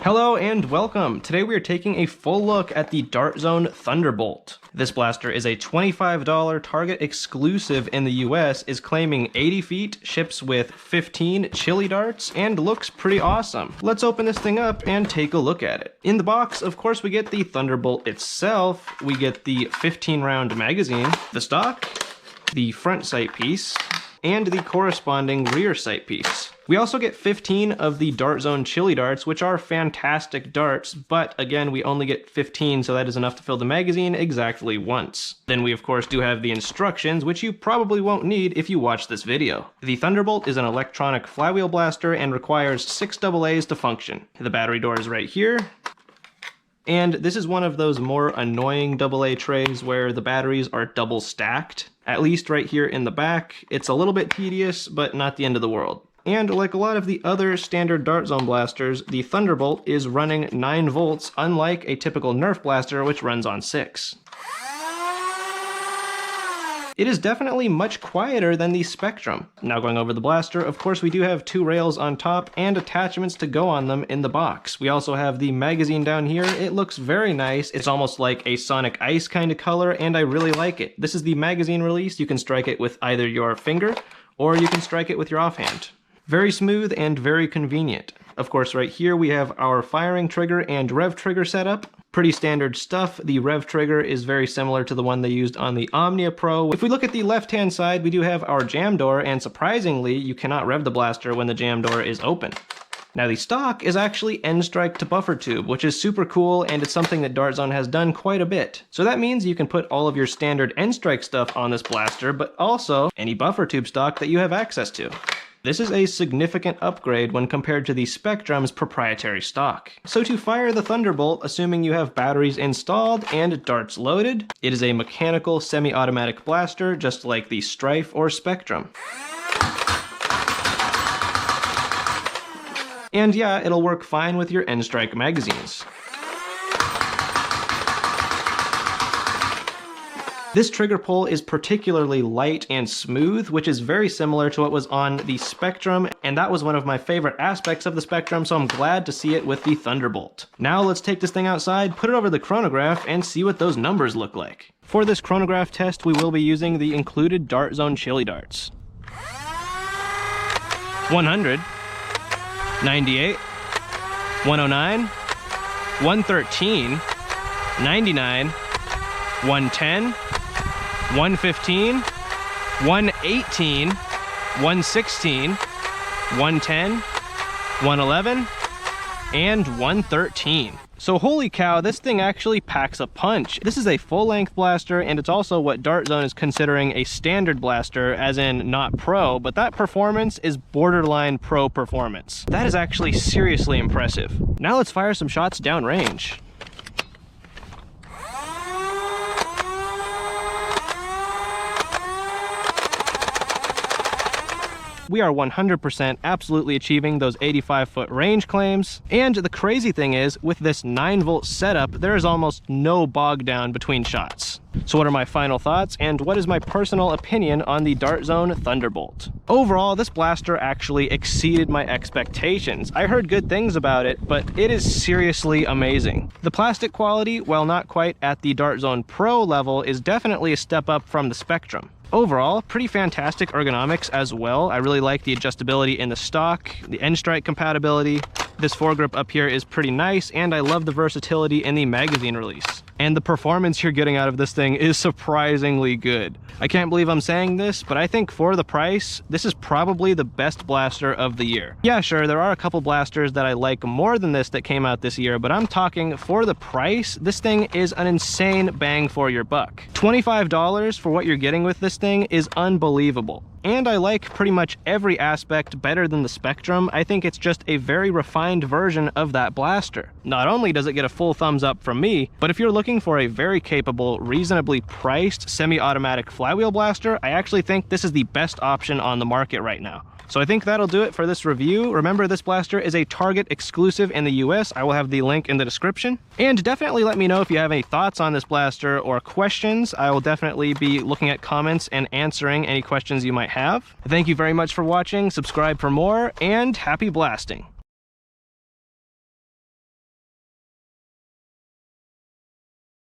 Hello and welcome. Today we are taking a full look at the Dart Zone Thunderbolt. This blaster is a $25 Target exclusive in the US, is claiming 80 feet, ships with 15 chili darts, and looks pretty awesome. Let's open this thing up and take a look at it. In the box, of course, we get the Thunderbolt itself, we get the 15-round magazine, the stock, the front sight piece, and the corresponding rear sight piece. We also get 15 of the Dart Zone chili darts, which are fantastic darts, but again, we only get 15, so that is enough to fill the magazine exactly once. Then we of course do have the instructions, which you probably won't need if you watch this video. The Thunderbolt is an electronic flywheel blaster and requires 6 AA's to function. The battery door is right here. And this is one of those more annoying AA trays where the batteries are double stacked. At least right here in the back. It's a little bit tedious, but not the end of the world. And like a lot of the other standard Dart Zone blasters, the Thunderbolt is running 9 volts, unlike a typical Nerf blaster, which runs on 6. It is definitely much quieter than the Spectrum. Now going over the blaster, of course we do have 2 rails on top and attachments to go on them in the box. We also have the magazine down here. It looks very nice. It's almost like a Sonic Ice kind of color, and I really like it. This is the magazine release. You can strike it with either your finger, or you can strike it with your offhand. Very smooth and very convenient. Of course, right here we have our firing trigger and Rev Trigger setup. Pretty standard stuff. The Rev Trigger is very similar to the one they used on the Omnia Pro. If we look at the left-hand side, we do have our jam door, and surprisingly, you cannot rev the blaster when the jam door is open. Now the stock is actually end strike to buffer tube, which is super cool, and it's something that Dart Zone has done quite a bit. So that means you can put all of your standard end strike stuff on this blaster, but also any buffer tube stock that you have access to. This is a significant upgrade when compared to the Spectrum's proprietary stock. So to fire the Thunderbolt, assuming you have batteries installed and darts loaded, it is a mechanical semi-automatic blaster just like the Strife or Spectrum. And yeah, it'll work fine with your end strike magazines. This trigger pull is particularly light and smooth, which is very similar to what was on the Spectrum, and that was one of my favorite aspects of the Spectrum, so I'm glad to see it with the Thunderbolt. Now let's take this thing outside, put it over the chronograph, and see what those numbers look like. For this chronograph test, we will be using the included Dart Zone chili darts. 100, 98, 109, 113, 99, 110, 115, 118, 116, 110, 111, and 113. So holy cow, this thing actually packs a punch. This is a full-length blaster, and it's also what Dart Zone is considering a standard blaster, as in not pro, but that performance is borderline pro performance. That is actually seriously impressive. Now let's fire some shots downrange. We are 100% absolutely achieving those 85-foot range claims. And the crazy thing is, with this 9-volt setup, there is almost no bog down between shots. So what are my final thoughts, and what is my personal opinion on the Dart Zone Thunderbolt? Overall, this blaster actually exceeded my expectations. I heard good things about it, but it is seriously amazing. The plastic quality, while not quite at the Dart Zone Pro level, is definitely a step up from the Spectrum. Overall, pretty fantastic ergonomics as well. I really like the adjustability in the stock, the end strike compatibility. This foregrip up here is pretty nice, and I love the versatility in the magazine release. And the performance you're getting out of this thing is surprisingly good. I can't believe I'm saying this, but I think for the price, this is probably the best blaster of the year. Yeah, sure, there are a couple blasters that I like more than this that came out this year, but I'm talking for the price, this thing is an insane bang for your buck. $25 for what you're getting with this thing is unbelievable. And I like pretty much every aspect better than the Spectrum. I think it's just a very refined version of that blaster. Not only does it get a full thumbs up from me, but if you're looking for a very capable, reasonably priced semi-automatic flywheel blaster, I actually think this is the best option on the market right now. So I think that'll do it for this review. Remember, this blaster is a Target exclusive in the US. I will have the link in the description. And definitely let me know if you have any thoughts on this blaster or questions. I will definitely be looking at comments and answering any questions you might have. Thank you very much for watching. Subscribe for more, and happy blasting.